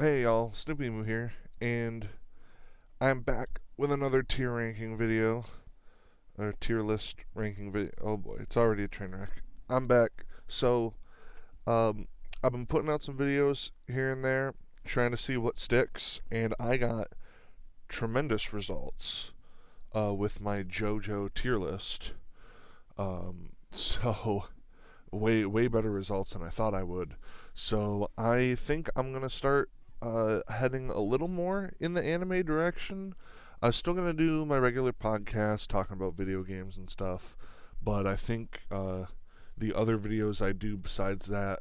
Hey y'all, Snoopy Moo here, and I'm back with another tier ranking video, or tier list ranking video. Oh boy, it's already a train wreck. I'm back. Um, I've been putting out some videos here and there, trying to see what sticks, and I got tremendous results with my JoJo tier list. So way better results than I thought I would. So I think I'm gonna start heading a little more in the anime direction. I'm still gonna do my regular podcast talking about video games and stuff, but I think the other videos I do besides that,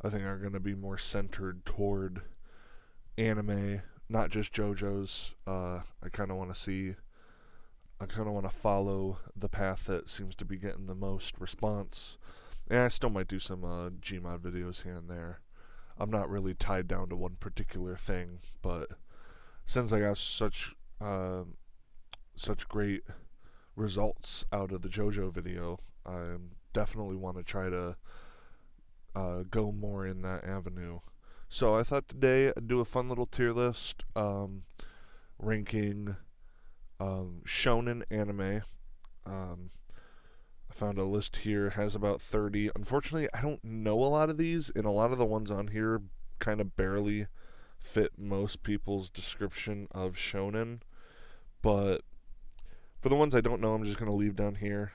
I think are gonna be more centered toward anime, not just JoJo's. I kind of want to follow the path that seems to be getting the most response. And I still might do some Gmod videos here and there. I'm not really tied down to one particular thing, but since I got such great results out of the JoJo video, I definitely want to try to go more in that avenue. So I thought today I'd do a fun little tier list, ranking shonen anime. I found a list here, it has about 30. Unfortunately, I don't know a lot of these, and a lot of the ones on here kind of barely fit most people's description of shonen. But for the ones I don't know, I'm just going to leave down here.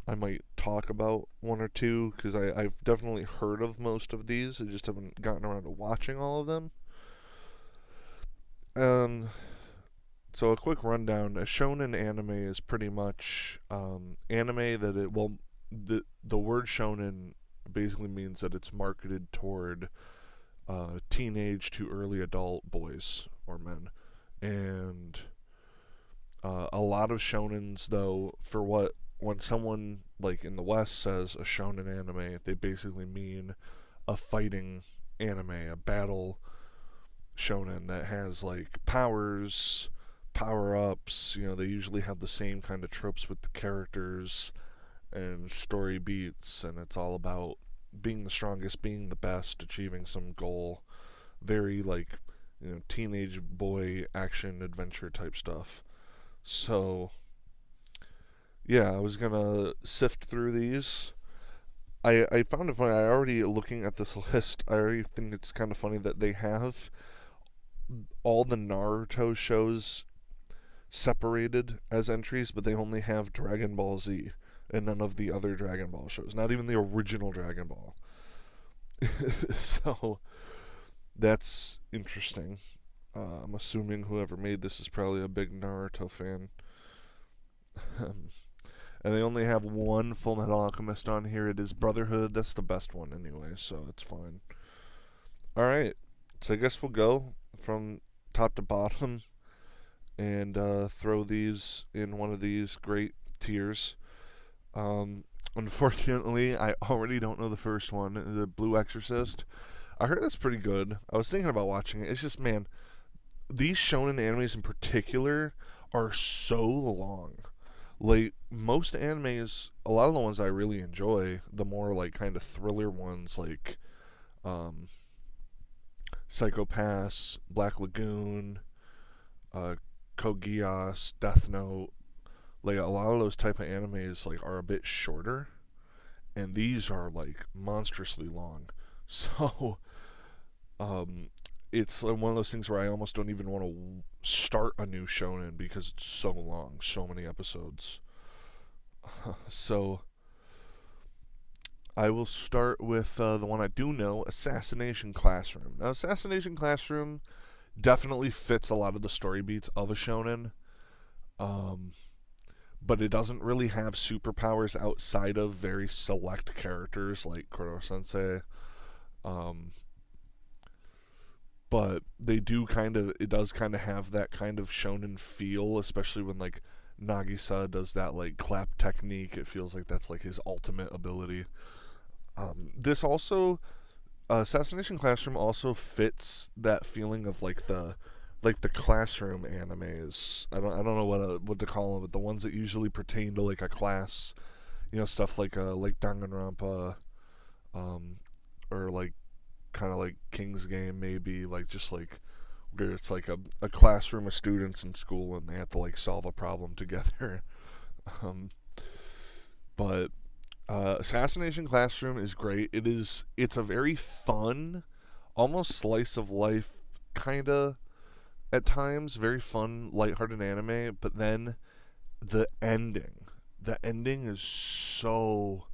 I might talk about one or two because I've definitely heard of most of these. I just haven't gotten around to watching all of them. Um, So a quick rundown: a shonen anime is pretty much anime that the word shonen basically means that it's marketed toward teenage to early adult boys or men, and a lot of shonens though for what when someone like in the West says a shonen anime, they basically mean a fighting anime, a battle shonen that has like powers, power ups. They usually have the same kind of tropes with the characters and story beats, and it's all about being the strongest, being the best, achieving some goal. Very like, teenage boy action adventure type stuff. So, yeah, I was gonna sift through these. I found it funny. I already looking at this list. I already think it's kind of funny that they have all the Naruto shows separated as entries, but they only have Dragon Ball Z and none of the other Dragon Ball shows. Not even the original Dragon Ball. So that's interesting. I'm assuming whoever made this is probably a big Naruto fan. And they only have one Full Metal Alchemist on here. It is Brotherhood. That's the best one anyway, so it's fine. Alright, so I guess we'll go from top to bottom and throw these in one of these great tiers. Unfortunately, I already don't know the first one, The Blue Exorcist. I heard that's pretty good. I was thinking about watching it. It's just, man, these shonen animes in particular are so long. Like, most animes, a lot of the ones I really enjoy, the more, like, kind of thriller ones, like um, Psycho Pass, Black Lagoon, uh, Code Geass, Death Note, like a lot of those type of animes like are a bit shorter, and these are like monstrously long. So um, it's like one of those things where I almost don't even want to start a new shonen because it's so long, so many episodes. So I will start with the one I do know, Assassination Classroom. Now, Assassination Classroom definitely fits a lot of the story beats of a shonen. Um, but it doesn't really have superpowers outside of very select characters like Koro Sensei. Um, but it does kind of have that kind of shonen feel, especially when like Nagisa does that like clap technique. It feels like that's like his ultimate ability. This also, Assassination Classroom also fits that feeling of like the classroom animes. I don't know what to call them, but the ones that usually pertain to like a class, stuff like Danganronpa, or like kind of like King's Game, maybe, like just like where it's like a classroom of students in school and they have to like solve a problem together. um, but Assassination Classroom is great. It's a very fun, almost slice of life kind of at times, very fun, lighthearted anime. But then the ending, the ending is so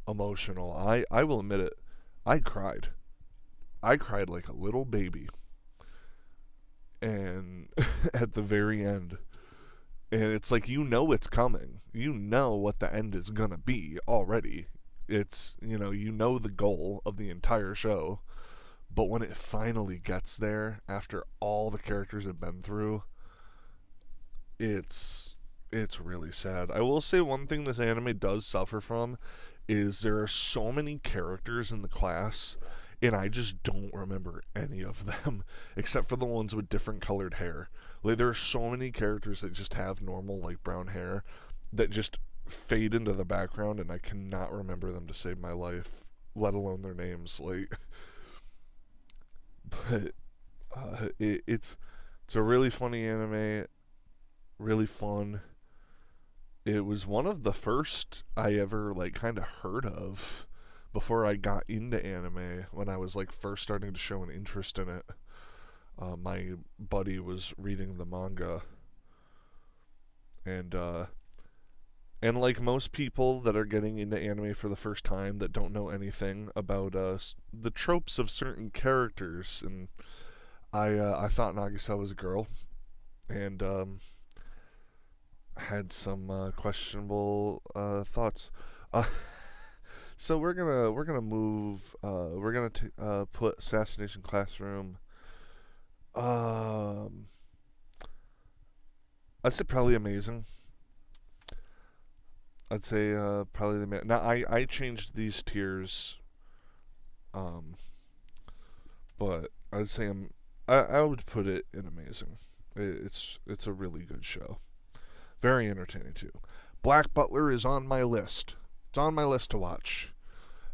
emotional. I will admit it. I cried. I cried like a little baby, and at the very end, and it's like it's coming. You know what the end is gonna be already. It's you know the goal of the entire show, but when it finally gets there, after all the characters have been through, it's really sad. I will say one thing this anime does suffer from is there are so many characters in the class, and I just don't remember any of them except for the ones with different colored hair. Like there are so many characters that just have normal like brown hair that just fade into the background, and I cannot remember them to save my life, let alone their names. Like, but it's a really funny anime, really fun. It was one of the first I ever like kind of heard of before I got into anime, when I was like first starting to show an interest in it. My buddy was reading the manga, and like most people that are getting into anime for the first time that don't know anything about the tropes of certain characters, and I thought Nagisa was a girl, and had some questionable thoughts. Uh, so we're gonna move. We're gonna put Assassination Classroom. Um, I'd say probably amazing. I'd say probably now I changed these tiers, um, but I'd say I would put it in amazing. It's a really good show. Very entertaining too. Black Butler is on my list. It's on my list to watch.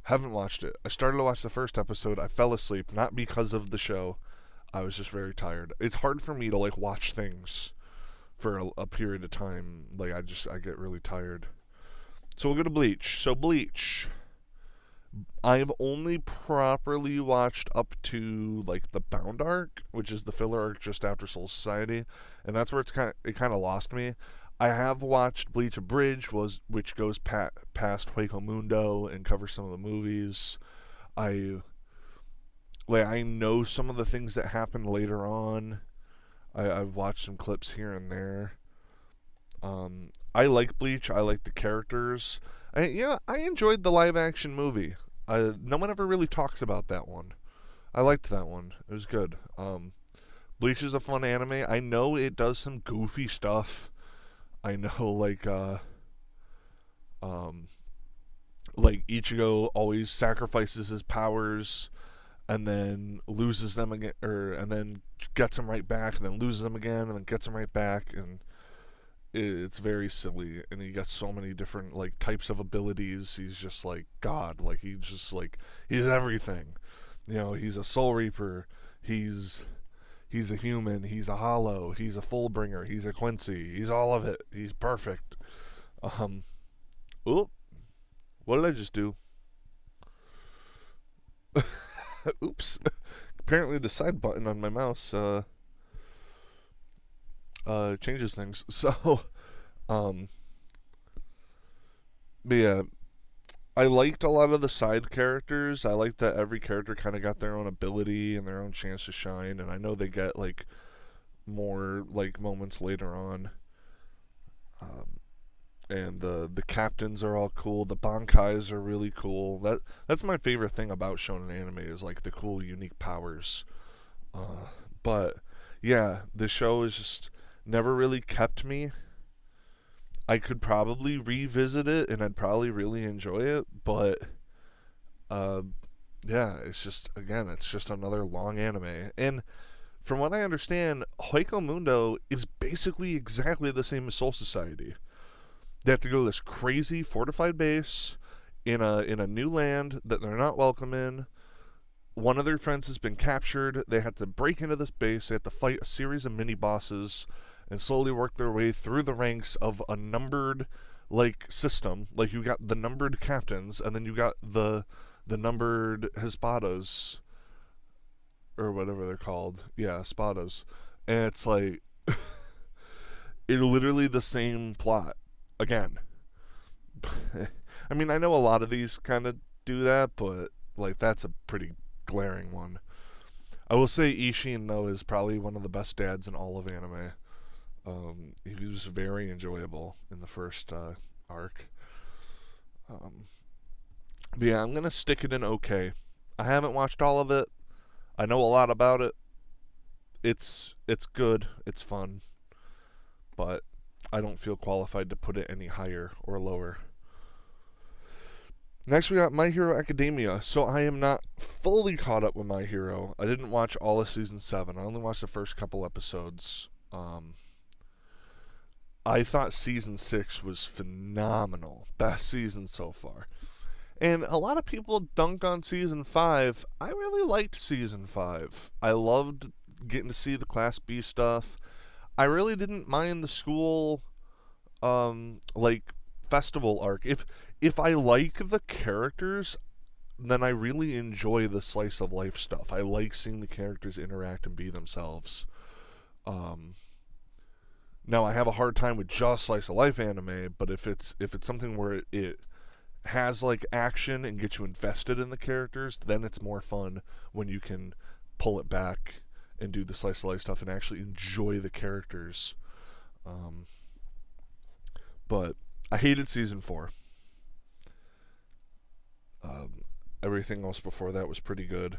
Haven't watched it. I started to watch the first episode. I fell asleep, not because of the show. I was just very tired. It's hard for me to like watch things for a period of time. Like I get really tired. So we'll go to Bleach. So Bleach, I've only properly watched up to like the Bound arc, which is the filler arc just after Soul Society, and that's where it kind of lost me. I have watched Bleach Abridged, which goes past Hueco Mundo and covers some of the movies. I know some of the things that happen later on. I've watched some clips here and there. I like Bleach. I like the characters. I enjoyed the live action movie. No one ever really talks about that one. I liked that one. It was good. Bleach is a fun anime. I know it does some goofy stuff. I know, like Ichigo always sacrifices his powers and then loses them again, and then gets them right back, and then loses them again, and then gets them right back, and it's very silly. And he gets so many different like types of abilities. He's just like God. Like he's everything. He's a Soul Reaper. He's a human. He's a Hollow. He's a Fullbringer. He's a Quincy. He's all of it. He's perfect. Oop. What did I just do? Oops. Apparently the side button on my mouse changes things. So, but yeah, I liked a lot of the side characters. I liked that every character kind of got their own ability and their own chance to shine, and I know they get like more like moments later on. And the captains are all cool. The Bankais are really cool. That's my favorite thing about shonen anime is like the cool, unique powers. But yeah, the show is just never really kept me. I could probably revisit it and I'd probably really enjoy it, but yeah, it's just another long anime. And from what I understand, Hueco Mundo is basically exactly the same as Soul Society. They have to go to this crazy fortified base in a new land that they're not welcome in. one of their friends has been captured. They had to break into this base. They had to fight a series of mini bosses and slowly work their way through the ranks of a numbered like system. Like you got the numbered captains, and then you got the numbered Hispadas or whatever they're called. Yeah, Espadas. And it's like it literally the same plot again. I mean, I know a lot of these kind of do that, but like that's a pretty glaring one. I will say Ishin though is probably one of the best dads in all of anime. He was very enjoyable in the first arc. But yeah, I'm gonna stick it in okay. I haven't watched all of it. I know a lot about it. It's good. It's fun, but I don't feel qualified to put it any higher or lower. Next, we got My Hero Academia. So I am not fully caught up with My Hero. I didn't watch all of season 7. I only watched the first couple episodes. I thought season 6 was phenomenal. Best season so far. And a lot of people dunk on season 5. I really liked season 5. I loved getting to see the Class B stuff. I really didn't mind the school, like, festival arc. If I like the characters, then I really enjoy the slice of life stuff. I like seeing the characters interact and be themselves. Now I have a hard time with just slice of life anime, but if it's something where it has like action and gets you invested in the characters, then it's more fun when you can pull it back and do the slice of life stuff and actually enjoy the characters. But I hated season 4. Everything else before that was pretty good.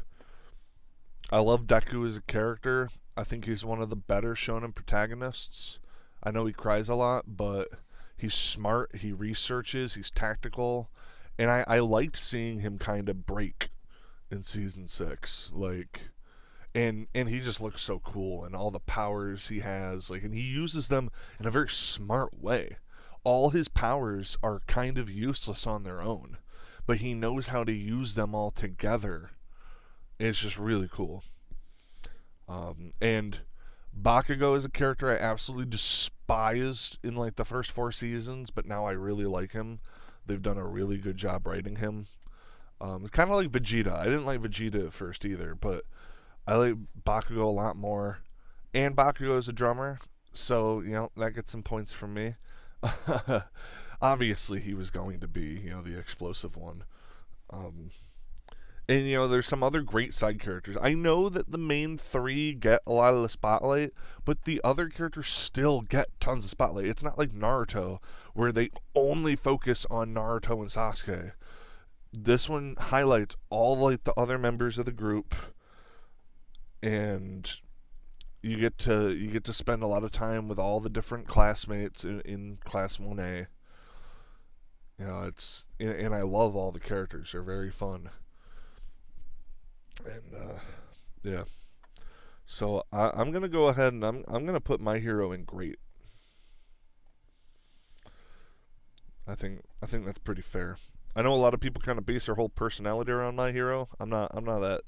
I love Deku as a character. I think he's one of the better shonen protagonists. I know he cries a lot, but he's smart, he researches, he's tactical, and I liked seeing him kind of break in season 6. Like, and he just looks so cool, and all the powers he has, like, and he uses them in a very smart way. All his powers are kind of useless on their own, but he knows how to use them all together. It's just really cool. And Bakugo is a character I absolutely despised in like the first 4 seasons, but now I really like him. They've done a really good job writing him. Kind of like Vegeta. I didn't like Vegeta at first either, but I like Bakugo a lot more. And Bakugo is a drummer, so you know that gets some points from me. Obviously, he was going to be, the explosive one. And, there's some other great side characters. I know that the main 3 get a lot of the spotlight, but the other characters still get tons of spotlight. It's not like Naruto, where they only focus on Naruto and Sasuke. This one highlights all, like, the other members of the group, and you get to spend a lot of time with all the different classmates in Class 1A. And I love all the characters. They're very fun. And yeah, so I'm gonna go ahead and I'm gonna put My Hero in great. I think that's pretty fair. I know a lot of people kind of base their whole personality around My Hero. I'm not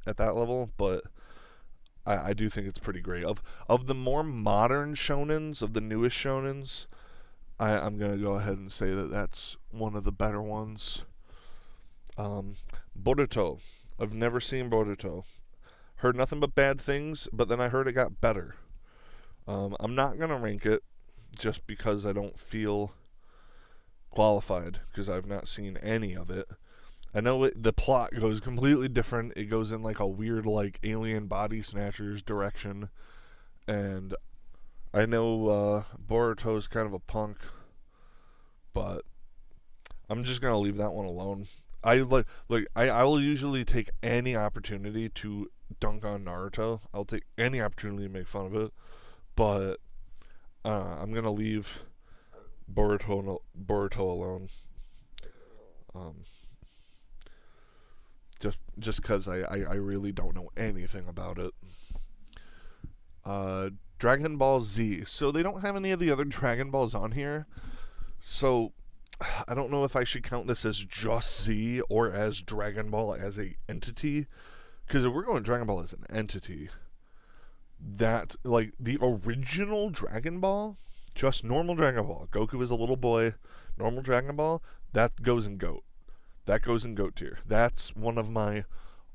at that level, but I do think it's pretty great. Of the more modern shonens, of the newest shonens, I'm gonna go ahead and say that that's one of the better ones. Boruto. I've never seen Boruto. Heard nothing but bad things, but then I heard it got better. I'm not going to rank it just because I don't feel qualified, because I've not seen any of it. I know the plot goes completely different. It goes in like a weird like alien body snatchers direction. And I know Boruto's kind of a punk, but I'm just going to leave that one alone. I will usually take any opportunity to dunk on Naruto. I'll take any opportunity to make fun of it, but I'm gonna leave Boruto alone. Just because I really don't know anything about it. Dragon Ball Z. So they don't have any of the other Dragon Balls on here, so I don't know if I should count this as just Z or as Dragon Ball as a entity, Because if we're going Dragon Ball as an entity, that, like, the original Dragon Ball, just normal Dragon Ball, Goku is a little boy, normal Dragon Ball, that goes in GOAT. That goes in GOAT tier. That's one of my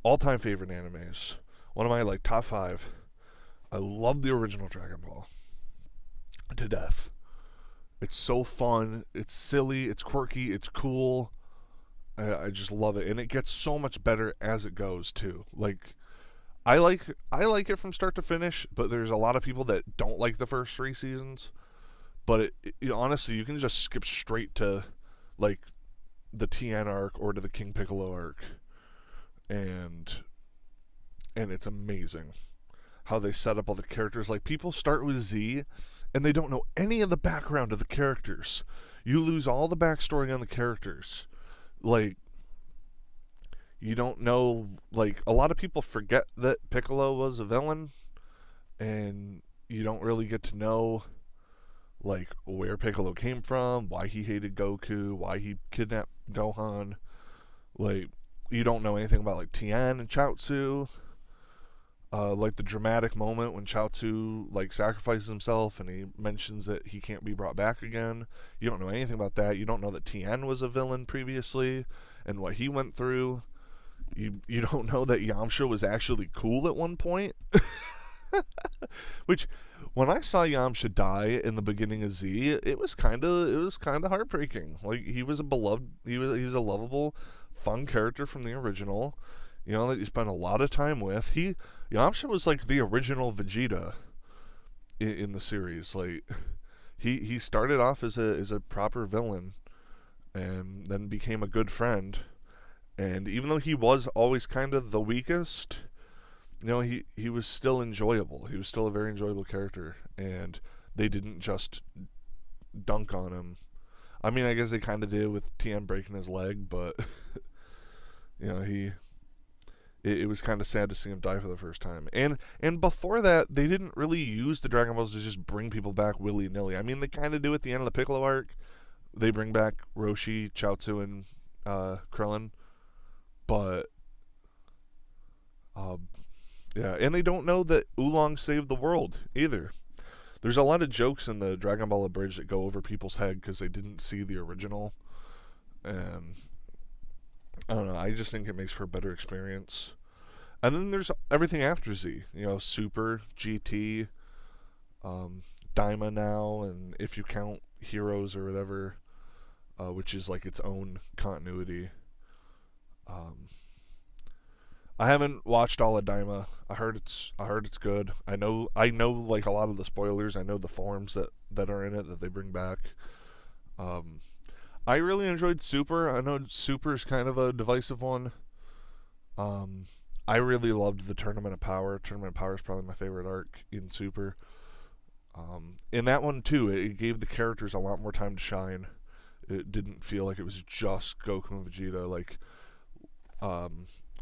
all-time favorite animes. One of my, like, top 5. I love the original Dragon Ball to death. It's so fun. It's silly. It's quirky. It's cool. I just love it, and it gets so much better as it goes too. Like, I like it from start to finish, but there's a lot of people that don't like the first 3 seasons. But honestly, you can just skip straight to like the Tien arc or to the King Piccolo arc, and it's amazing how they set up all the characters. Like, people start with Z, and they don't know any of the background of the characters. You lose all the backstory on the characters. Like, you don't know, like, a lot of people forget that Piccolo was a villain, and you don't really get to know, like, where Piccolo came from, why he hated Goku, why he kidnapped Gohan. Like, you don't know anything about, like, Tien and Chaozu. Like, the dramatic moment when Chaozu, like, sacrifices himself and he mentions that he can't be brought back again. You don't know anything about that. You don't know that Tien was a villain previously and what he went through. You don't know that Yamcha was actually cool at one point. Which, when I saw Yamcha die in the beginning of Z, it was kind of heartbreaking. Like, he was a a lovable, fun character from the original, that you spent a lot of time with. Yamcha was like the original Vegeta in the series. Like, he started off as a proper villain, and then became a good friend. And even though he was always kind of the weakest, he was still enjoyable. He was still a very enjoyable character, and they didn't just dunk on him. I mean, I guess they kind of did with Tien breaking his leg, but it was kind of sad to see him die for the first time. And before that, they didn't really use the Dragon Balls to just bring people back willy-nilly. I mean, they kind of do at the end of the Piccolo arc. They bring back Roshi, Chaozu, and Krillin. But, yeah. And they don't know that Oolong saved the world, either. There's a lot of jokes in the Dragon Ball Abridged that go over people's head because they didn't see the original. And I don't know. I just think it makes for a better experience. And then there's everything after Z. Super, GT, Daima now, and if you count Heroes or whatever, which is like its own continuity. I haven't watched all of Daima. I heard it's good. I know like a lot of the spoilers. I know the forms that are in it that they bring back. I really enjoyed Super. I know Super is kind of a divisive one. I really loved the Tournament of Power. Tournament of Power is probably my favorite arc in Super. In that one too, it gave the characters a lot more time to shine. It didn't feel like it was just Goku and Vegeta. Like,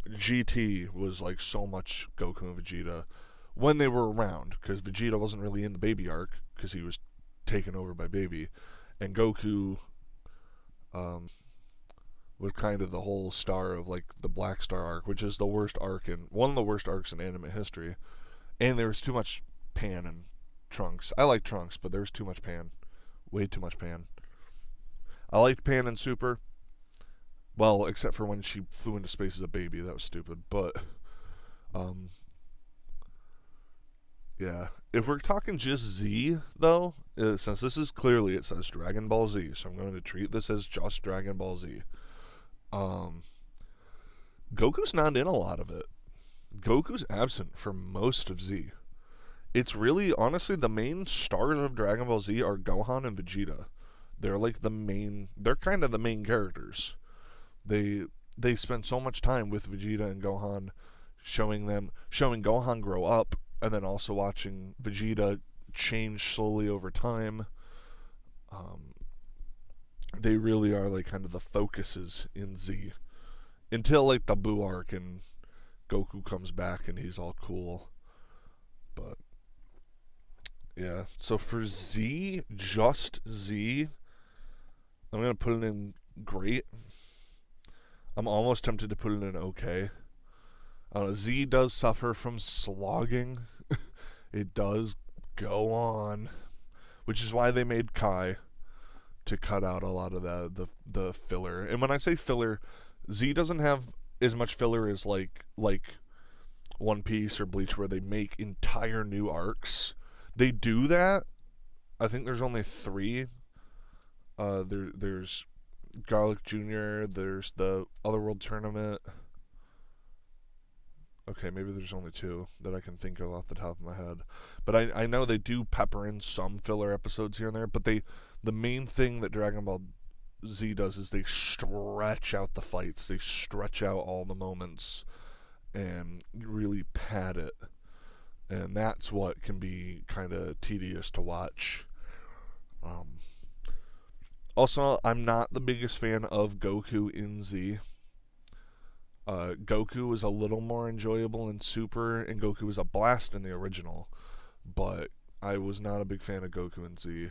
GT was like so much Goku and Vegeta when they were around, because Vegeta wasn't really in the Baby arc because he was taken over by Baby, and Goku was kind of the whole star of like the Black Star arc, which is the worst arc one of the worst arcs in anime history. And there was too much Pan and Trunks. I like Trunks, but there was too much Pan, way too much Pan. I liked Pan and Super. Well, except for when she flew into space as a baby. That was stupid. But, yeah. If we're talking just Z, though, since this is clearly, it says Dragon Ball Z, so I'm going to treat this as just Dragon Ball Z. Goku's not in a lot of it. Goku's absent for most of Z. It's really, honestly, the main stars of Dragon Ball Z are Gohan and Vegeta. They're like they're kind of the main characters. They spend so much time with Vegeta and Gohan, showing Gohan grow up, and then also watching Vegeta change slowly over time. They really are like kind of the focuses in Z, until like the Buu arc and Goku comes back and he's all cool. But yeah, so for Z, just Z, I'm gonna put it in great. I'm almost tempted to put it in okay. Z does suffer from slogging. It does go on, which is why they made Kai to cut out a lot of the filler. And when I say filler, Z doesn't have as much filler as like One Piece or Bleach, where they make entire new arcs. They do that. I think there's only 3. There's Garlic Jr. There's the Otherworld tournament. Okay, maybe there's only 2 that I can think of off the top of my head. But I know they do pepper in some filler episodes here and there. But the main thing that Dragon Ball Z does is they stretch out the fights. They stretch out all the moments and really pad it. And that's what can be kind of tedious to watch. Also, I'm not the biggest fan of Goku in Z. Goku was a little more enjoyable in Super, and Goku was a blast in the original. But I was not a big fan of Goku in Z.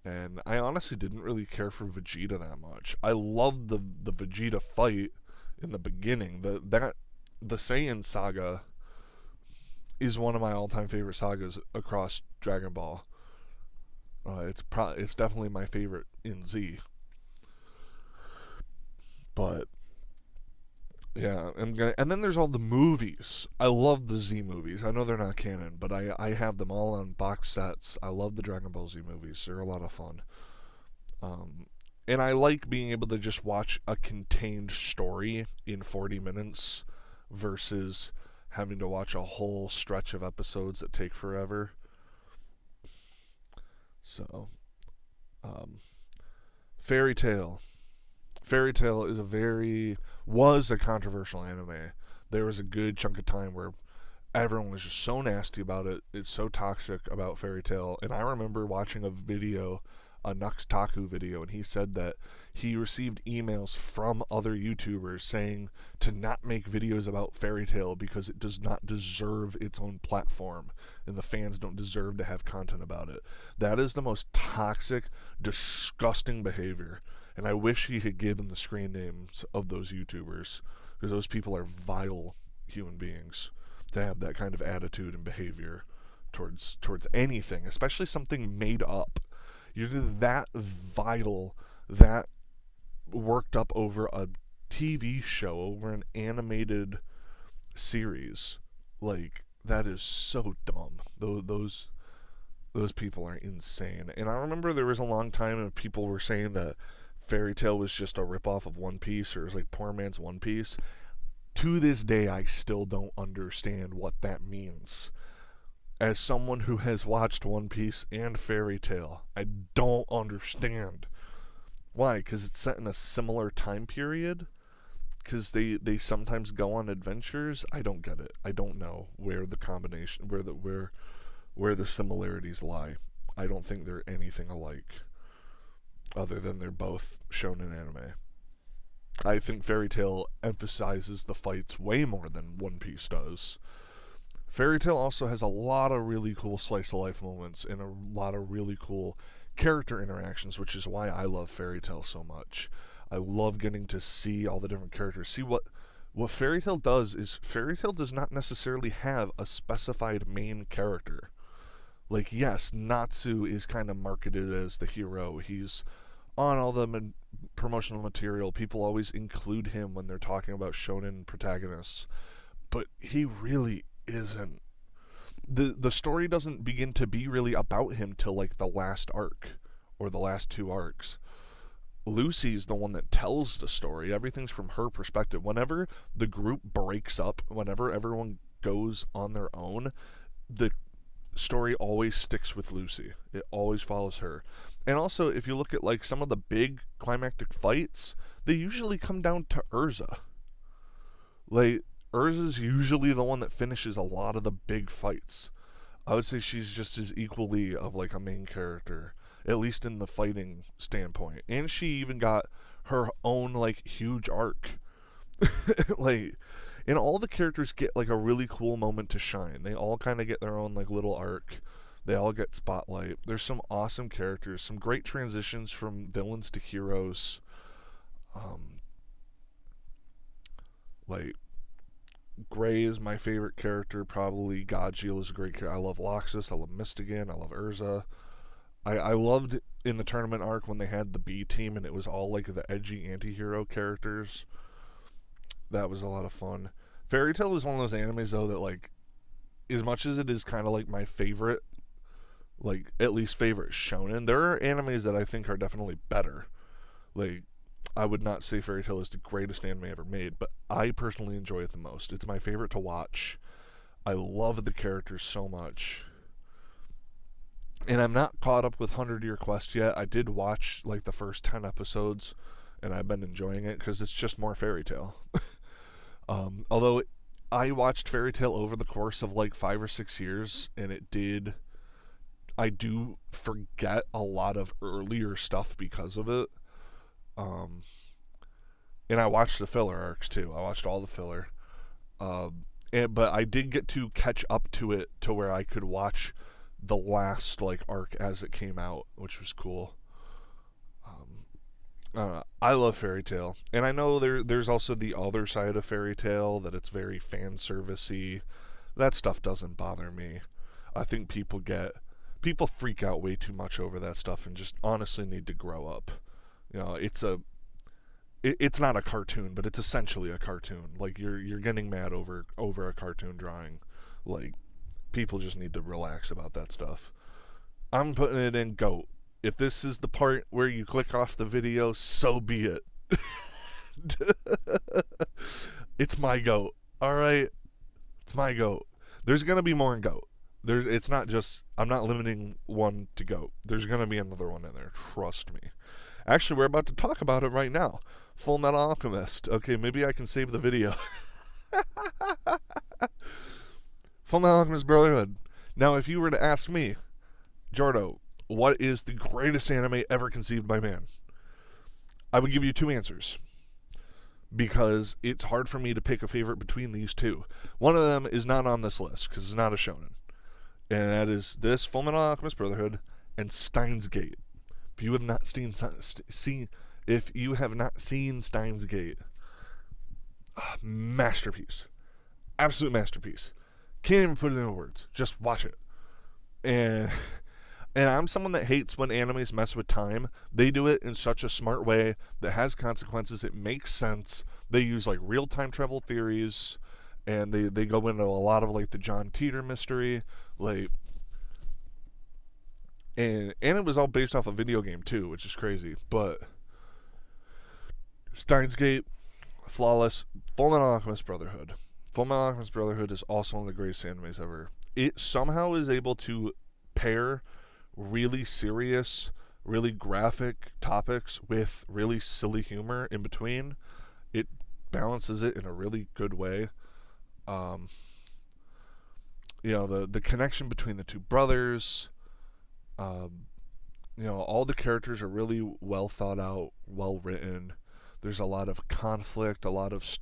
And I honestly didn't really care for Vegeta that much. I loved the Vegeta fight in the beginning. The Saiyan saga is one of my all-time favorite sagas across Dragon Ball. It's definitely my favorite in Z. But yeah, and then there's all the movies. I love the Z movies. I know they're not canon, but I have them all on box sets. I love the Dragon Ball Z movies. They're a lot of fun. And I like being able to just watch a contained story in 40 minutes versus having to watch a whole stretch of episodes that take forever. So, Fairy Tail. Fairy Tail was a controversial anime. There was a good chunk of time where everyone was just so nasty about it. It's so toxic about Fairy Tail. And I remember watching a Nux Taku video, and he said that he received emails from other YouTubers saying to not make videos about Fairy Tail because it does not deserve its own platform, and the fans don't deserve to have content about it. That is the most toxic, disgusting behavior. And I wish he had given the screen names of those YouTubers, because those people are vile human beings to have that kind of attitude and behavior towards anything, especially something made up. You're that vital, that worked up over a TV show, over an animated series. Like, that is so dumb. Those people are insane. And I remember there was a long time when people were saying that Fairy Tail was just a ripoff of One Piece, or it was like poor man's One Piece. To this day, I still don't understand what that means. As someone who has watched One Piece and Fairy Tail, I don't understand. Why? Because it's set in a similar time period? Because they sometimes go on adventures? I don't get it. I don't know where the combination, where the similarities lie. I don't think they're anything alike, other than they're both shonen anime. I think Fairy Tail emphasizes the fights way more than One Piece does. Fairy Tail also has a lot of really cool slice of life moments and a lot of really cool character interactions, which is why I love Fairy Tail so much. I love getting to see all the different characters. See, what Fairy Tail does is Fairy Tail does not necessarily have a specified main character. Like, yes, Natsu is kind of marketed as the hero. He's on all the promotional material. People always include him when they're talking about shonen protagonists. But he really isn't. The story doesn't begin to be really about him till like the last arc, or the last 2 arcs. Lucy's the one that tells the story. Everything's from her perspective. Whenever the group breaks up, whenever everyone goes on their own, the story always sticks with Lucy. It always follows her. And also, if you look at like some of the big climactic fights, they usually come down to Urza. Like, Urza's usually the one that finishes a lot of the big fights. I would say she's just as equally of like a main character, at least in the fighting standpoint. And she even got her own like huge arc. Like, and all the characters get like a really cool moment to shine. They all kind of get their own like little arc. They all get spotlight. There's some awesome characters, some great transitions from villains to heroes. Like, Gray is my favorite character, probably. Godjiel is a great character. I love Loxus, I love Mystigan, I love Urza. I loved in the tournament arc when they had the B team and it was all like the edgy anti-hero characters. That was a lot of fun. Fairy Tail is one of those animes though that, like, as much as it is kind of like my favorite, like at least favorite shonen, there are animes that I think are definitely better. Like, I would not say Fairy Tail is the greatest anime ever made, but I personally enjoy it the most. It's my favorite to watch. I love the characters so much. And I'm not caught up with 100 Year Quest yet. I did watch like the first 10 episodes, and I've been enjoying it because it's just more Fairy Tail. Although I watched Fairy Tail over the course of like 5 or 6 years, and I do forget a lot of earlier stuff because of it. And I watched the filler arcs too. I watched all the filler. But I did get to catch up to it to where I could watch the last like arc as it came out, which was cool. I love Fairy Tail, and I know there's also the other side of Fairy Tail that it's very fan servicey. That stuff doesn't bother me. I think people freak out way too much over that stuff and just honestly need to grow up. You know, it's not a cartoon, but it's essentially a cartoon. Like you're getting mad over a cartoon drawing. Like, people just need to relax about that stuff. I'm putting it in GOAT. If this is the part where you click off the video, so be it. It's my GOAT. Alright? It's my GOAT. There's going to be more in GOAT. It's not just, I'm not limiting one to GOAT. There's going to be another one in there. Trust me. Actually, we're about to talk about it right now. Full Metal Alchemist. Okay, maybe I can save the video. Full Metal Alchemist Brotherhood. Now, if you were to ask me, Jordo, what is the greatest anime ever conceived by man? I would give you two answers, because it's hard for me to pick a favorite between these two. One of them is not on this list because it's not a shonen, and that is this Full Metal Alchemist Brotherhood and Steins Gate. If you have not seen Steins Gate, masterpiece, absolute masterpiece. Can't even put it into words. Just watch it. And I'm someone that hates when animes mess with time. They do it in such a smart way that has consequences. It makes sense. They use like real time travel theories, and they go into a lot of like the John Teeter mystery, like, and it was all based off a video game too, which is crazy. But Steins Gate, flawless. Full Metal Alchemist Brotherhood. Full Metal Alchemist Brotherhood is also one of the greatest animes ever. It somehow is able to pair really serious, really graphic topics with really silly humor in between. It balances it in a really good way. The connection between the two brothers, all the characters are really well thought out, well written. There's a lot of conflict, a lot of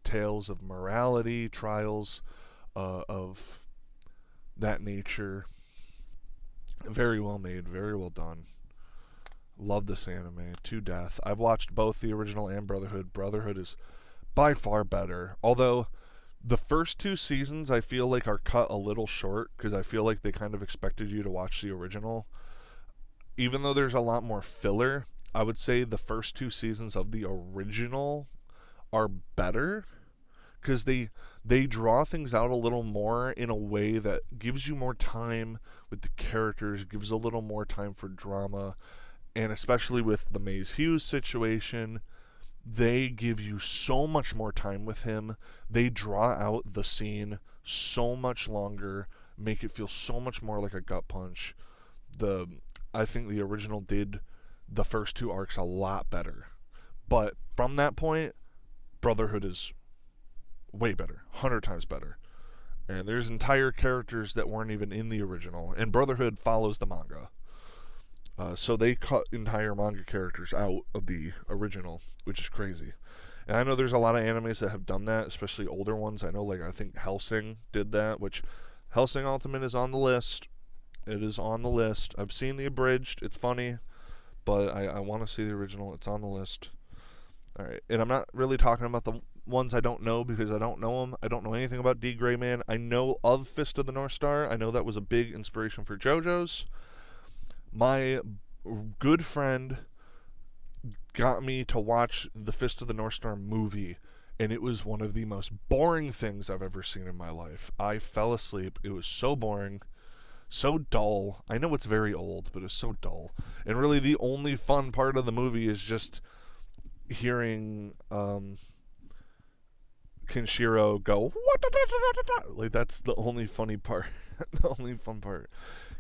tales of morality, trials of that nature. Very well made, very well done. Love this anime to death. I've watched both the original and Brotherhood. Brotherhood is by far better. Although the first two seasons I feel like are cut a little short because I feel like they kind of expected you to watch the original. Even though there's a lot more filler, I would say the first two seasons of the original are better because they draw things out a little more in a way that gives you more time with the characters, gives a little more time for drama, and especially with the Maze Hughes situation, they give you so much more time with him. They draw out the scene so much longer, make it feel so much more like a gut punch. I think the original did the first two arcs a lot better. But from that point, Brotherhood is way better, 100 times better. And there's entire characters that weren't even in the original. And Brotherhood follows the manga. So they cut entire manga characters out of the original, which is crazy. And I know there's a lot of animes that have done that, especially older ones. I know, I think Hellsing did that, which Hellsing Ultimate is on the list. It is on the list. I've seen the abridged. It's funny, but I want to see the original. It's on the list. All right, and I'm not really talking about ones I don't know because I don't know them. I don't know anything about D. Gray Man. I know of Fist of the North Star. I know that was a big inspiration for JoJo's. My good friend got me to watch the Fist of the North Star movie, and it was one of the most boring things I've ever seen in my life. I fell asleep. It was so boring, so dull. I know it's very old, but it's so dull. And really the only fun part of the movie is just hearing Kenshiro go, like, that's the only funny part. The only fun part.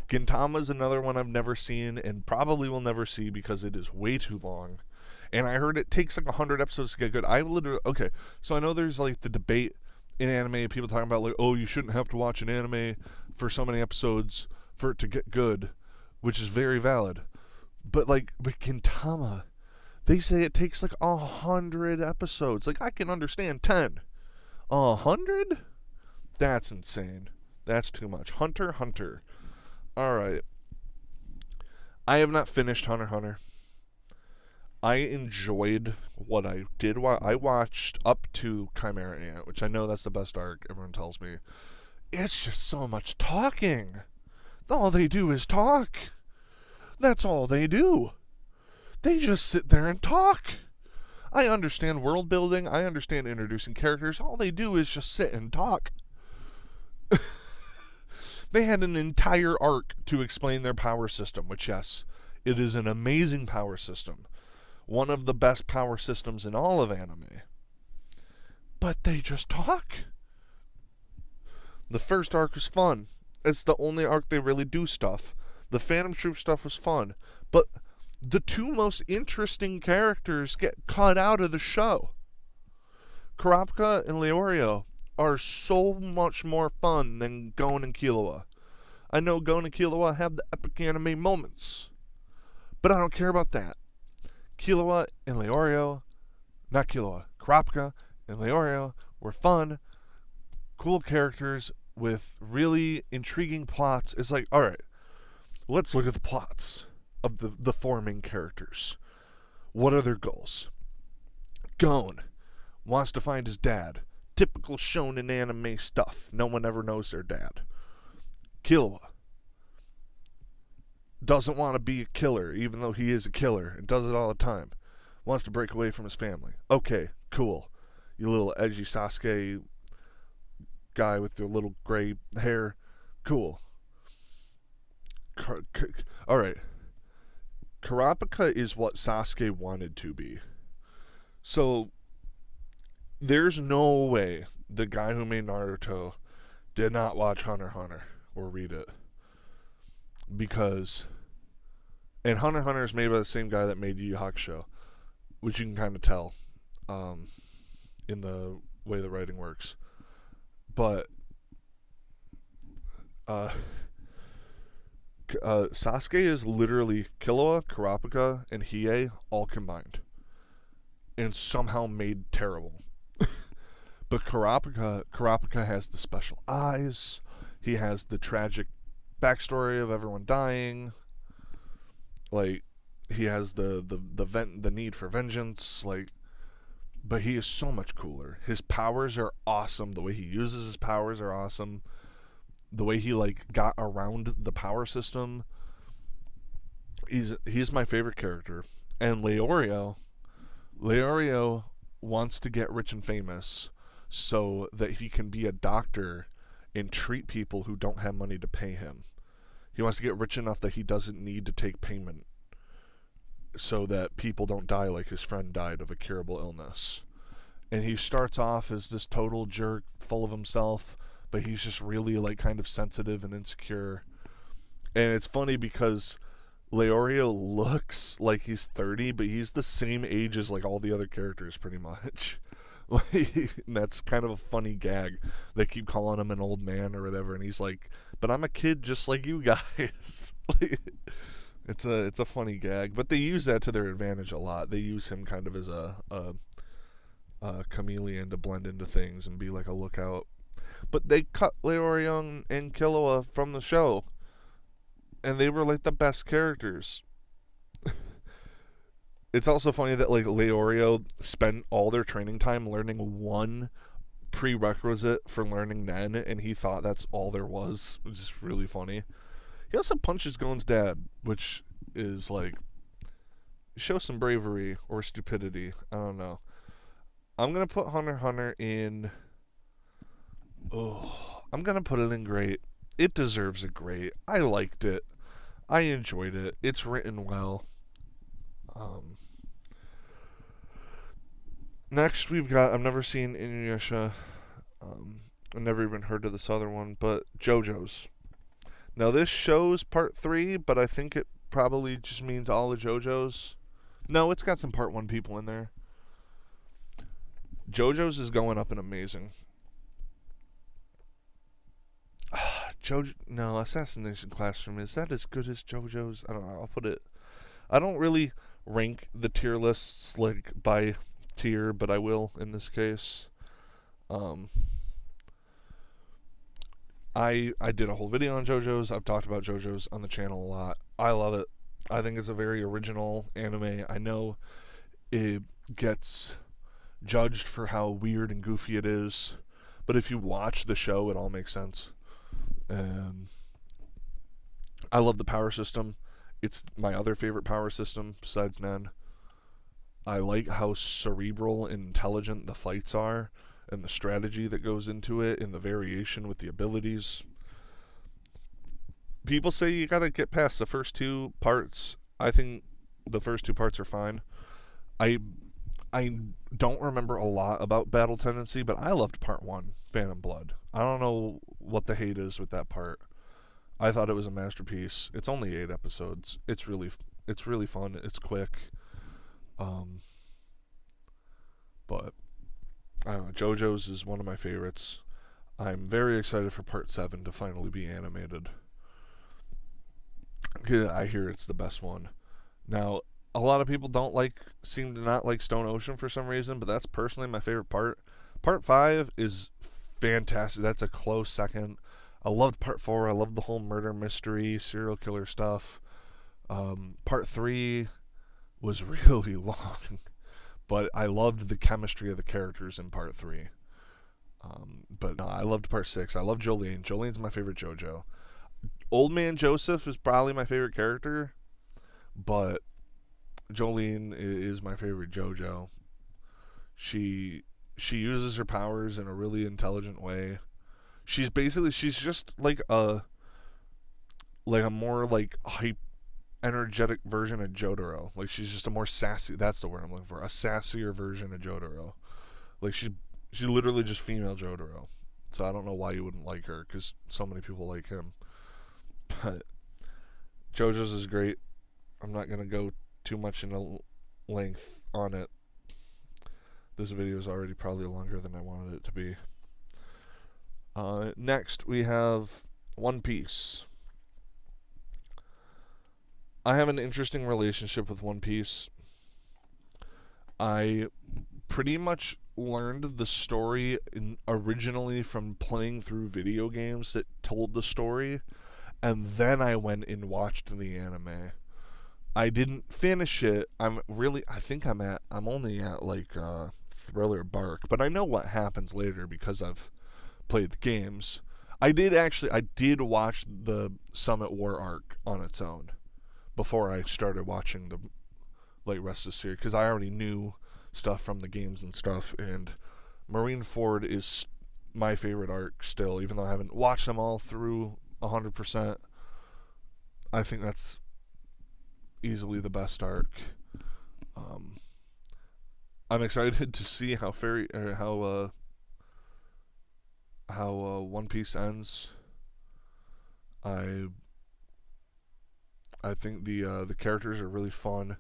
Gintama's another one I've never seen and probably will never see because it is way too long. And I heard it takes like 100 episodes to get good. Okay, so I know there's like the debate in anime, people talking about like, oh, you shouldn't have to watch an anime for so many episodes for it to get good, which is very valid. But like with Gintama, they say it takes like 100 episodes. Like, I can understand 10. 100? That's insane. That's too much. Hunter x Hunter. Alright. I have not finished Hunter x Hunter. I enjoyed what I did. I watched up to Chimera Ant, which I know that's the best arc, everyone tells me. It's just so much talking. All they do is talk. That's all they do. They just sit there and talk. I understand world building. I understand introducing characters. All they do is just sit and talk. They had an entire arc to explain their power system, which, yes, it is an amazing power system. One of the best power systems in all of anime. But they just talk. The first arc was fun. It's the only arc they really do stuff. The Phantom Troop stuff was fun. But the two most interesting characters get cut out of the show. Kurapika and Leorio are so much more fun than Gon and Killua. I know Gon and Killua have the epic anime moments, but I don't care about that. Kurapika and Leorio were fun, cool characters with really intriguing plots. It's like, alright, let's look at the plots of the four main characters. What are their goals? Gon wants to find his dad. Typical shonen anime stuff. No one ever knows their dad. Killua doesn't want to be a killer, even though he is a killer and does it all the time. Wants to break away from his family. Okay, cool. You little edgy Sasuke guy with your little gray hair. Cool. Alright. Kurapika is what Sasuke wanted to be. So, there's no way the guy who made Naruto did not watch Hunter x Hunter or read it. Because, and Hunter x Hunter is made by the same guy that made Yu Yu Hakusho, which you can kind of tell in the way the writing works. But Sasuke is literally Killua, Kurapika, and Hiei all combined. And somehow made terrible. But Kurapika has the special eyes. He has the tragic backstory of everyone dying. Like, he has the need for vengeance. Like, but he is so much cooler. His powers are awesome. The way he uses his powers are awesome. The way he got around the power system. He's my favorite character. And Leorio wants to get rich and famous so that he can be a doctor and treat people who don't have money to pay him. He wants to get rich enough that he doesn't need to take payment so that people don't die like his friend died of a curable illness. And he starts off as this total jerk, full of himself, but he's just really kind of sensitive and insecure. And it's funny because Leorio looks like he's 30, but he's the same age as all the other characters pretty much. And that's kind of a funny gag. They keep calling him an old man or whatever, and he's like, but I'm a kid just like you guys. It's a funny gag, but they use that to their advantage a lot. They use him kind of as a chameleon to blend into things and be like a lookout. But they cut Leorio and Killua from the show, and they were the best characters. It's also funny that like Leorio spent all their training time learning one prerequisite for learning Nen, and he thought that's all there was, which is really funny. He also punches Gon's dad, which is like show some bravery or stupidity. I don't know. I'm gonna put Hunter x Hunter in. Oh, I'm gonna put it in great. It deserves a great. I liked it. I enjoyed it. It's written well. Um, Next, we've got. I've never seen Inuyasha. I've never even heard of this other one, but JoJo's. Now, this shows part 3, but I think it probably just means all the JoJo's. No, it's got some part 1 people in there. JoJo's is going up and amazing. No, Assassination Classroom, is that as good as JoJo's? I don't know. I'll put it. I don't really rank the tier lists like by tier, but I will in this case. I did a whole video on JoJo's. I've talked about JoJo's on the channel a lot. I love it. I think it's a very original anime. I know it gets judged for how weird and goofy it is, but if you watch the show, it all makes sense. I love the power system. It's my other favorite power system besides Nen. I like how cerebral and intelligent the fights are, and the strategy that goes into it, and the variation with the abilities. People say you gotta get past the first 2 parts. I think the first 2 parts are fine. I don't remember a lot about Battle Tendency, but I loved part 1, Phantom Blood. I don't know what the hate is with that part. I thought it was a masterpiece. It's only 8 episodes. It's really fun. It's quick. But I don't know. JoJo's is one of my favorites. I'm very excited for part 7 to finally be animated. I hear it's the best one. Now, a lot of people seem to not like Stone Ocean for some reason, but that's personally my favorite part. Part 5 is fantastic. That's a close second. I loved part 4. I loved the whole murder mystery, serial killer stuff. Part 3 was really long, but I loved the chemistry of the characters in part 3. But no, I loved part 6. I love Jolene. Jolene's my favorite JoJo. Old Man Joseph is probably my favorite character, but Jolene is my favorite JoJo. She uses her powers in a really intelligent way. She's just like a more like hype, energetic version of Jotaro. Like she's just a more sassy. That's the word I'm looking for. A sassier version of Jotaro. Like she literally just female Jotaro. So I don't know why you wouldn't like her, because so many people like him. But JoJo's is great. I'm not gonna go too much into length on it. This video is already probably longer than I wanted it to be. Next, we have One Piece. I have an interesting relationship with One Piece. I pretty much learned the story originally from playing through video games that told the story, and then I went and watched the anime. I didn't finish it. I'm only at like Thriller Bark, but I know what happens later because I've played the games. I did watch the Summit War arc on its own before I started watching the rest of the series, because I already knew stuff from the games and stuff. And Marineford is my favorite arc still, even though I haven't watched them all through 100%. I think that's easily the best arc. I'm excited to see how One Piece ends. I think the characters are really fun.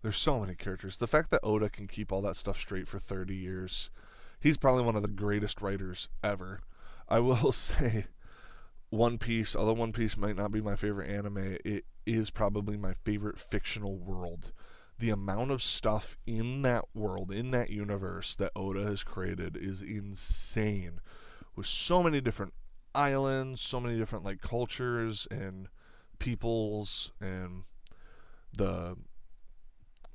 There's so many characters. The fact that Oda can keep all that stuff straight for 30 years, he's probably one of the greatest writers ever. I will say, One Piece, although One Piece might not be my favorite anime, it is probably my favorite fictional world. The amount of stuff in that world, in that universe that Oda has created is insane. With so many different islands, so many different like cultures and peoples, and the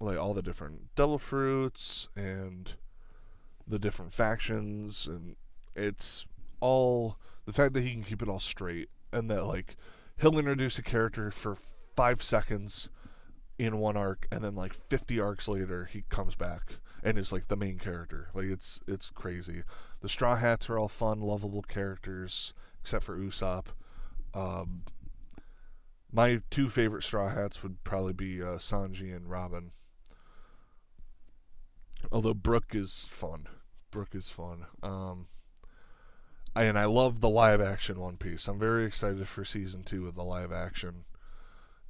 like all the different devil fruits and the different factions, and it's all the fact that he can keep it all straight, and that like he'll introduce a character for 5 seconds in one arc, and then like 50 arcs later he comes back and is like the main character. Like it's crazy. The Straw Hats are all fun, lovable characters, except for Usopp. Um, my two favorite Straw Hats would probably be Sanji and Robin. Although Brook is fun. Brook is fun. And I love the live action One Piece. I'm very excited for season 2 of the live action.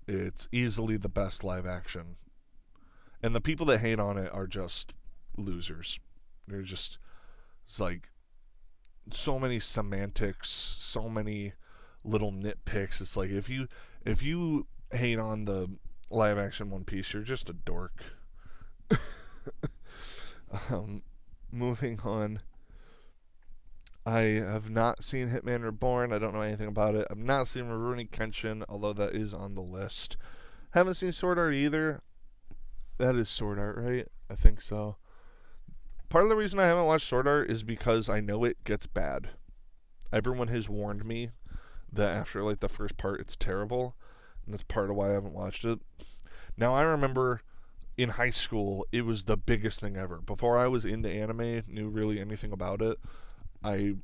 It's easily the best live action. And the people that hate on it are just losers. They're just, it's like so many semantics, so many little nitpicks. It's like if you hate on the live action One Piece, you're just a dork. Moving on. I have not seen Hitman Reborn. I don't know anything about it. I've not seen Rurouni Kenshin, although that is on the list. Haven't seen Sword Art either. That is Sword Art, right? I think so. Part of the reason I haven't watched Sword Art is because I know it gets bad. Everyone has warned me that after like the first part it's terrible, and that's part of why I haven't watched it. Now I remember in high school it was the biggest thing ever. Before I was into anime, knew really anything about it, I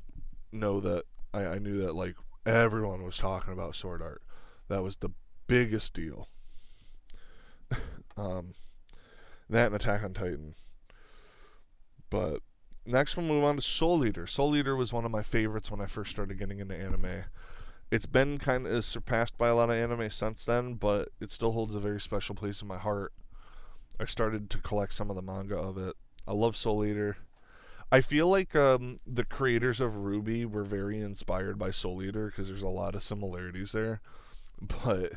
knew that like everyone was talking about Sword Art. That was the biggest deal. That and Attack on Titan. But next we'll move on to Soul Eater. Soul Eater was one of my favorites when I first started getting into anime. It's been kind of surpassed by a lot of anime since then, but it still holds a very special place in my heart. I started to collect some of the manga of it. I love Soul Eater. I feel like the creators of Ruby were very inspired by Soul Eater because there's a lot of similarities there. But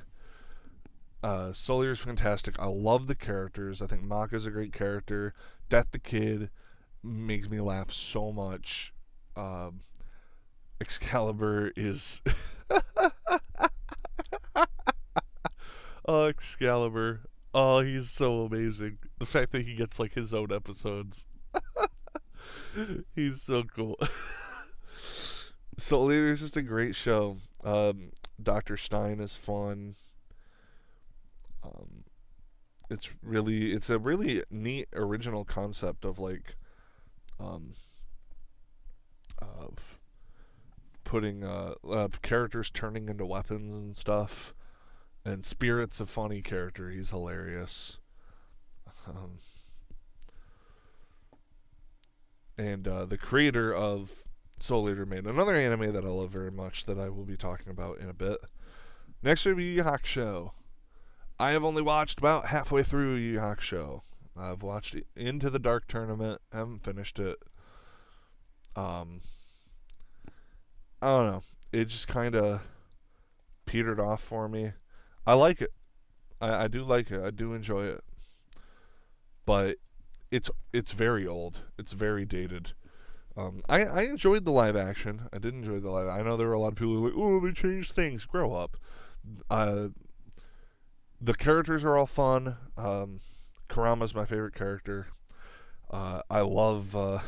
Soul Eater is fantastic. I love the characters. I think Maka's a great character. Death the Kid makes me laugh so much. Excalibur is... Oh, Excalibur. Oh, he's so amazing. The fact that he gets like his own episodes. He's so cool. Soul Eater is just a great show. Dr. Stein is fun. It's a really neat original concept of like of putting characters turning into weapons and stuff. And Spirit's a funny character. He's hilarious. And the creator of Soul Eater made another anime that I love very much that I will be talking about in a bit. Next would be Yu Yu Hakusho. I have only watched about halfway through Yu Yu Hakusho. I've watched Into the Dark Tournament. Haven't finished it. I don't know. It just kind of petered off for me. I like it. I do like it. I do enjoy it. But it's very old. It's very dated. I enjoyed the live action. I did enjoy the live. I know there were a lot of people who were like, "Oh, they changed things." Grow up. The characters are all fun. Kurama's my favorite character. I love I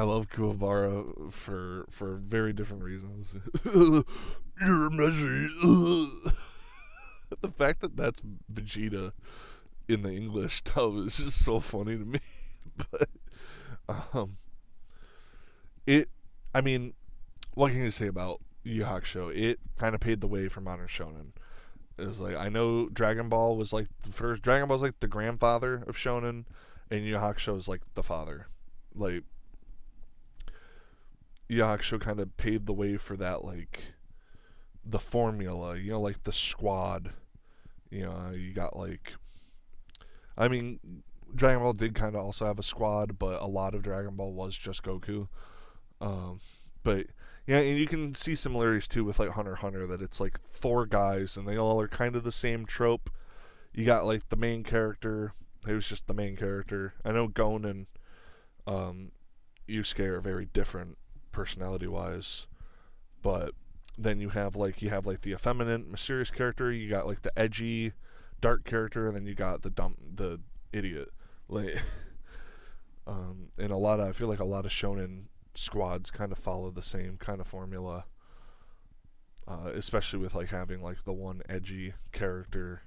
love Kuwabara for very different reasons. You're messy. The fact that that's Vegeta in the English dub is just so funny to me. But I mean, what can you say about Yu Yu Hakusho? It kind of paved the way for modern shonen. It was like, I know Dragon Ball was like the first. Dragon Ball's like the grandfather of shonen, and Yu Yu Hakusho is like the father. Like, Yu Yu Hakusho kind of paved the way for that, like the formula. You know, like the squad. You know, you got like, I mean, Dragon Ball did kind of also have a squad, but a lot of Dragon Ball was just Goku. But yeah, and you can see similarities too with like Hunter x Hunter, that it's like 4 guys and they all are kind of the same trope. You got like the main character, who's just the main character. I know Gon and Yusuke are very different personality wise, but then you have like the effeminate, mysterious character. You got like the edgy, dark character, and then you got the idiot. Like, and I feel like a lot of shonen squads kind of follow the same kind of formula, especially with like having like the one edgy character,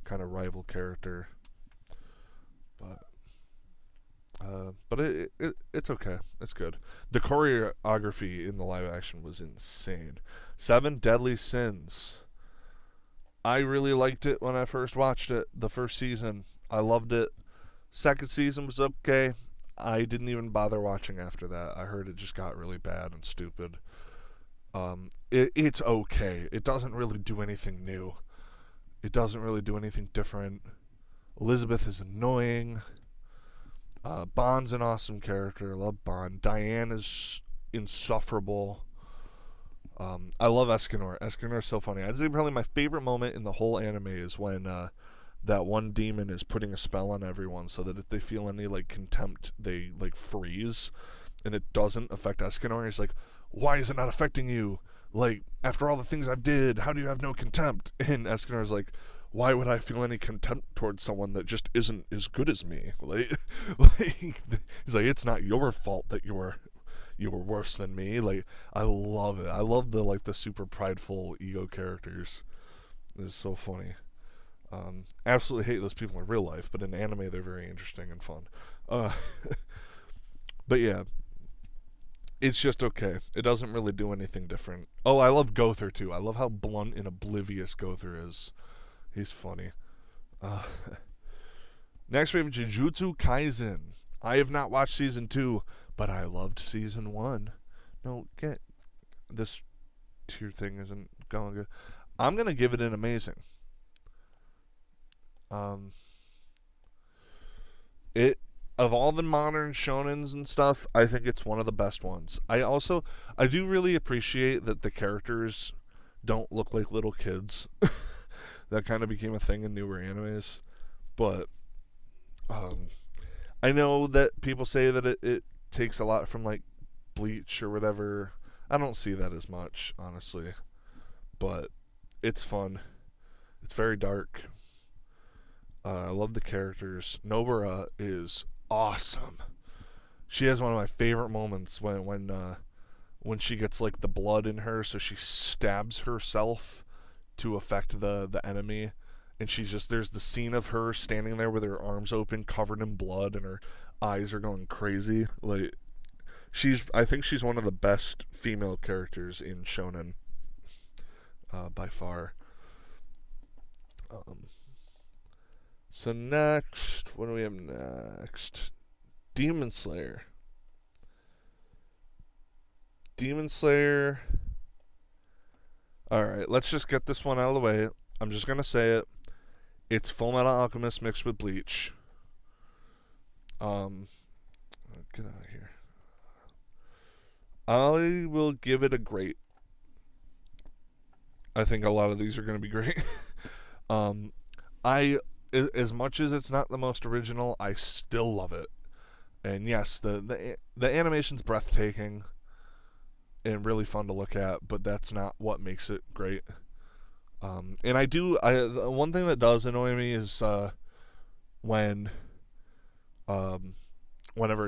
kind of rival character. But it's okay. It's good. The choreography in the live action was insane. Seven Deadly Sins. I really liked it when I first watched it. The first season, I loved it. Second season was okay. I didn't even bother watching after that. I heard it just got really bad and stupid. It's okay. It doesn't really do anything new. It doesn't really do anything different. Elizabeth is annoying. Bond's an awesome character. I love Bond. Diane is insufferable. I love Escanor. Escanor is so funny. I'd say probably my favorite moment in the whole anime is when that one demon is putting a spell on everyone so that if they feel any like contempt, they like freeze, and it doesn't affect Escanor. He's like, "Why is it not affecting you? Like, after all the things I've did, how do you have no contempt?" And Escanor's like, "Why would I feel any contempt towards someone that just isn't as good as me?" Like, he's like, "It's not your fault that you were worse than me." Like, I love it. I love the super prideful ego characters. It's so funny. Absolutely hate those people in real life, but in anime they're very interesting and fun. Uh, but yeah, it's just okay. It doesn't really do anything different. Oh, I love Gother too. I love how blunt and oblivious Gother is. He's funny. Next we have Jujutsu Kaisen. I have not watched season 2, but I loved season 1. No, get this tier thing isn't going good. I'm gonna give it an amazing. It of all the modern shonens and stuff, I think it's one of the best ones. I do really appreciate that the characters don't look like little kids. That kind of became a thing in newer animes, but I know that people say that it takes a lot from like Bleach or whatever. I don't see that as much, honestly, but it's fun. It's very dark. I love the characters. Nobara is awesome. She has one of my favorite moments when she gets like the blood in her, so she stabs herself to affect the enemy, and there's the scene of her standing there with her arms open, covered in blood, and her eyes are going crazy. Like, I think she's one of the best female characters in shonen, by far. So next, what do we have next? Demon Slayer. Demon Slayer. Alright, let's just get this one out of the way. I'm just going to say it. It's Full Metal Alchemist mixed with Bleach. Get out of here. I will give it a great. I think a lot of these are going to be great. As much as it's not the most original, I still love it. And yes, the animation's breathtaking and really fun to look at, but that's not what makes it great. And one thing that does annoy me is whenever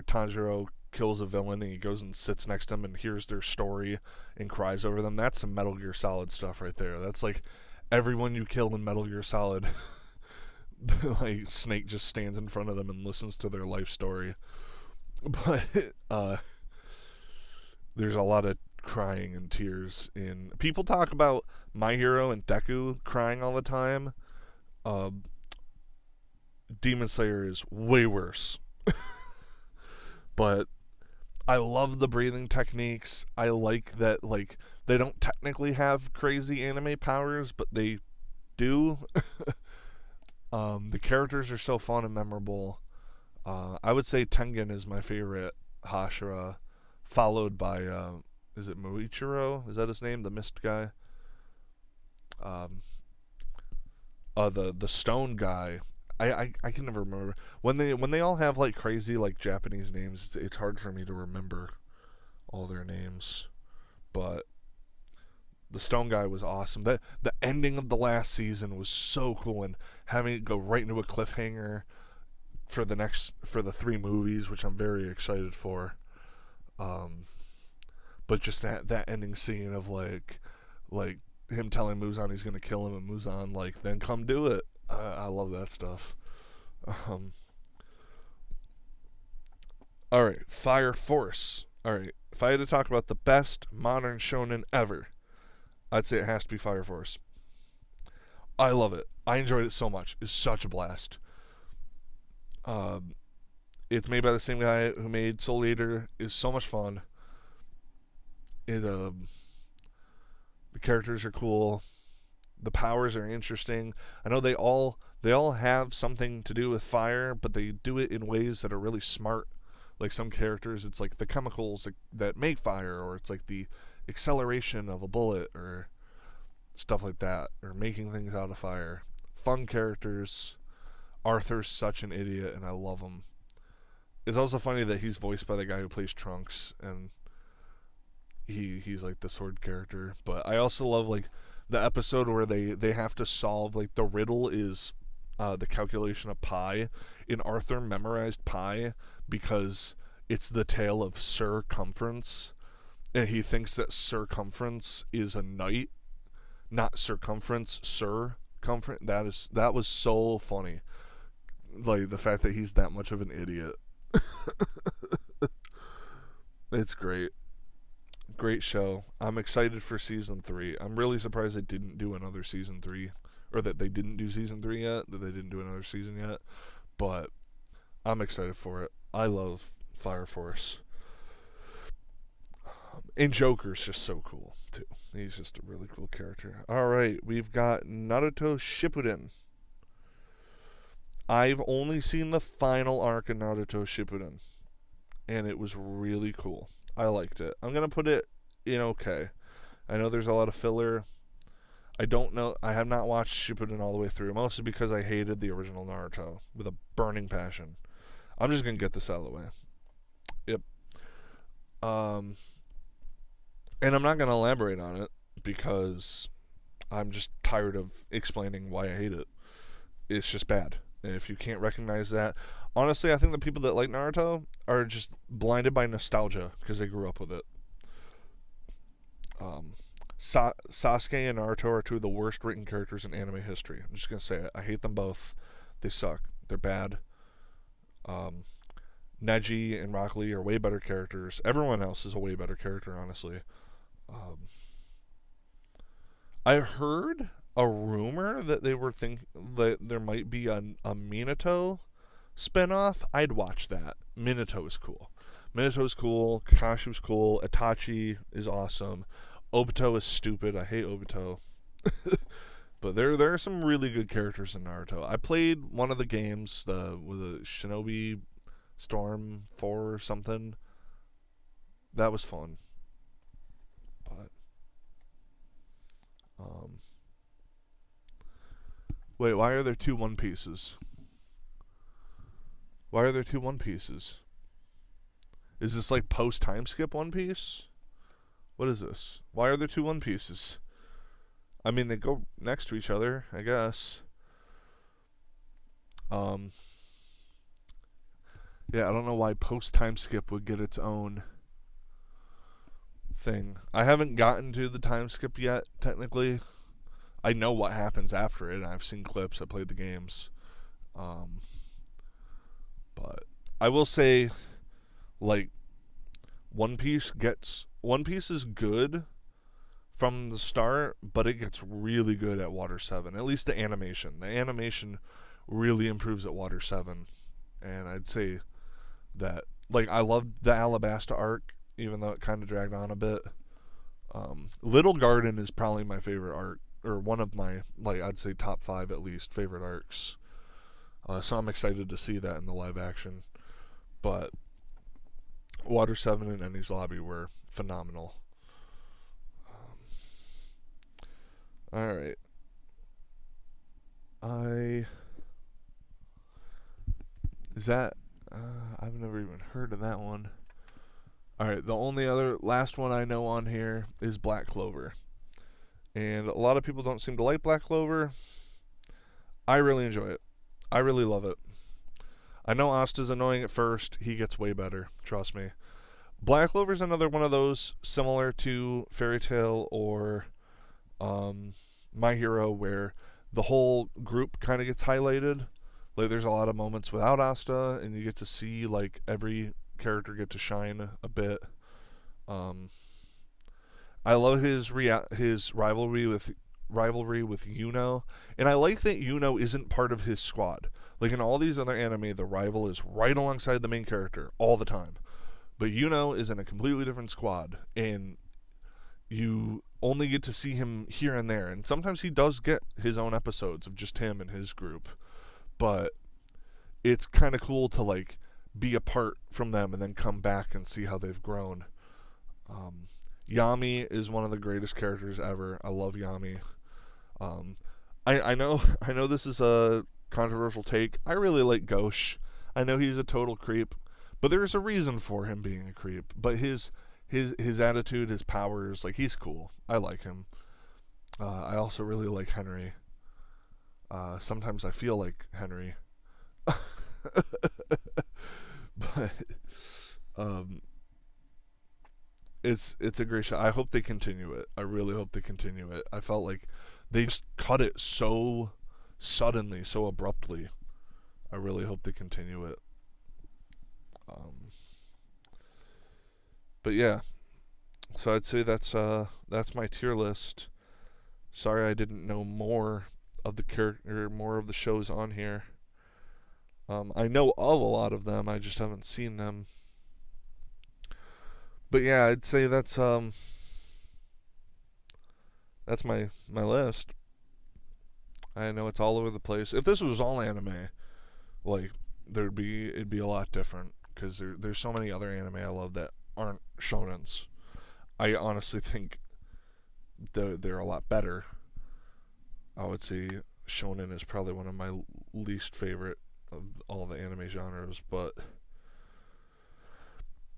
Tanjiro kills a villain and he goes and sits next to him and hears their story and cries over them. That's some Metal Gear Solid stuff right there. That's like everyone you kill in Metal Gear Solid. Like, Snake just stands in front of them and listens to their life story. But there's a lot of crying and tears in. People talk about My Hero and Deku crying all the time. Demon Slayer is way worse. But I love the breathing techniques. I like that, like, they don't technically have crazy anime powers, but they do. The characters are so fun and memorable. I would say Tengen is my favorite Hashira, followed by is it Muichiro? Is that his name? The mist guy. The stone guy. I can never remember when they all have like crazy like Japanese names. It's hard for me to remember all their names, but the the Stone Guy was awesome. The ending of the last season was so cool, and having it go right into a cliffhanger for the 3 movies, which I'm very excited for. But just that ending scene of like him telling Muzan he's gonna kill him, and Muzan like, then come do it. I love that stuff. All right, Fire Force. All right, if I had to talk about the best modern shonen ever, I'd say it has to be Fire Force. I love it. I enjoyed it so much. It's such a blast. It's made by the same guy who made Soul Eater. It's so much fun. The characters are cool. The powers are interesting. I know they all have something to do with fire, but they do it in ways that are really smart. Like some characters, it's like the chemicals that make fire, or it's like the acceleration of a bullet, or stuff like that, or making things out of fire. Fun characters. Arthur's such an idiot, and I love him. It's also funny that he's voiced by the guy who plays Trunks, and he's like the sword character. But I also love like the episode where they have to solve, like, the riddle is the calculation of pi, and Arthur memorized pi because it's the tale of circumference, and he thinks that circumference is a knight, not circumference, circumference. That was so funny. Like, the fact that he's that much of an idiot. It's great. Great show. I'm excited for season 3. I'm really surprised they didn't do another season 3, or that they didn't do season 3 yet, that they didn't do another season yet. But I'm excited for it. I love Fire Force. And Joker's just so cool, too. He's just a really cool character. Alright, we've got Naruto Shippuden. I've only seen the final arc of Naruto Shippuden, and it was really cool. I liked it. I'm going to put it in okay. I know there's a lot of filler. I don't know. I have not watched Shippuden all the way through, mostly because I hated the original Naruto with a burning passion. I'm just going to get this out of the way. Yep. And I'm not going to elaborate on it because I'm just tired of explaining why I hate it. It's just bad. And if you can't recognize that, honestly, I think the people that like Naruto are just blinded by nostalgia because they grew up with it. Sasuke and Naruto are 2 of the worst written characters in anime history. I'm just going to say it. I hate them both. They suck. They're bad. Neji and Rock Lee are way better characters. Everyone else is a way better character, honestly. I heard a rumor that they were thinking that there might be a Minato spinoff. I'd watch that. Minato is cool. Kakashi was cool. Itachi is awesome. Obito is stupid. I hate Obito. But there are some really good characters in Naruto. I played one of the games, with a Shinobi Storm 4 or something. That was fun. But wait, why are there 2 One Pieces? Why are there 2 One Pieces? Is this like post time skip One Piece? What is this? Why are there 2 One Pieces? I mean, they go next to each other, I guess. Yeah, I don't know why post time skip would get its own thing. I haven't gotten to the time skip yet, technically. I know what happens after it. I've seen clips. I played the games. But I will say, like, One Piece is good from the start, but it gets really good at Water 7. At least the animation. The animation really improves at Water 7. And I'd say that, like, I loved the Alabasta arc, even though it kind of dragged on a bit. Little Garden is probably my favorite arc, or one of my, like, I'd say top 5 at least favorite arcs. So I'm excited to see that in the live action. But Water 7 and Enies Lobby were phenomenal. Alright. I've never even heard of that one. Alright, the only other last one I know on here is Black Clover. And a lot of people don't seem to like Black Clover. I really enjoy it. I really love it. I know Asta's annoying at first. He gets way better. Trust me. Black Clover's another one of those similar to Fairy Tail or My Hero, where the whole group kind of gets highlighted. Like there's a lot of moments without Asta, and you get to see like every character get to shine a bit. Um, I love his rivalry with Yuno, and I like that Yuno isn't part of his squad. Like in all these other anime, the rival is right alongside the main character all the time. But Yuno is in a completely different squad, and you only get to see him here and there. And sometimes he does get his own episodes of just him and his group. But it's kind of cool to like be apart from them and then come back and see how they've grown. Um, Yami is one of the greatest characters ever. I love Yami. Um, I know I know this is a controversial take. I really like Gauche. I know he's a total creep, but there's a reason for him being a creep. But his attitude, his powers, like he's cool. I like him. I also really like Henry. Sometimes I feel like Henry, but um, it's a great show. I hope they continue it. I really hope they continue it. I felt like they just cut it so suddenly, so abruptly. I really hope they continue it. Um, but yeah, so I'd say that's my tier list. Sorry I didn't know more of the character, more of the shows on here. I know of a lot of them. I just haven't seen them. But yeah, I'd say that's my list. I know it's all over the place. If this was all anime, like it'd be a lot different because there's so many other anime I love that aren't shonens. I honestly think they're a lot better. I would say shonen is probably one of my least favorite of all the anime genres, but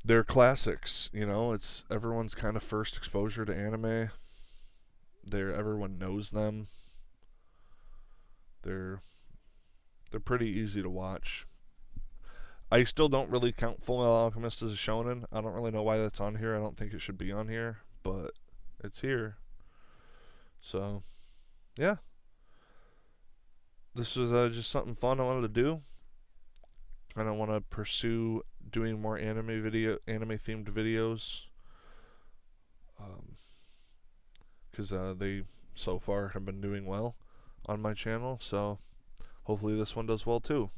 they're classics. You know, it's everyone's kind of first exposure to anime. Everyone knows them. They're they're pretty easy to watch. I still don't really count Full Metal Alchemist as a shonen. I don't really know why that's on here. I don't think it should be on here, but it's here. So, yeah. This was just something fun I wanted to do. I don't want to pursue doing more anime themed videos, because they so far have been doing well on my channel. So hopefully this one does well too.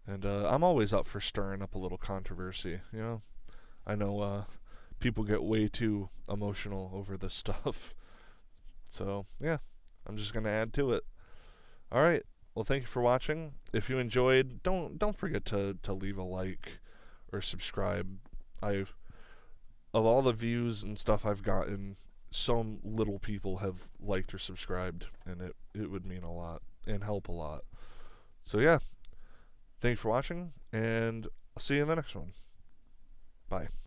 And I'm always up for stirring up a little controversy. You know, I know people get way too emotional over this stuff. So yeah, I'm just gonna add to it. All right. Well, thank you for watching. If you enjoyed, don't forget to leave a like or subscribe. I've Of all the views and stuff I've gotten, so little people have liked or subscribed, and it would mean a lot and help a lot. So yeah, thanks for watching, and I'll see you in the next one. Bye.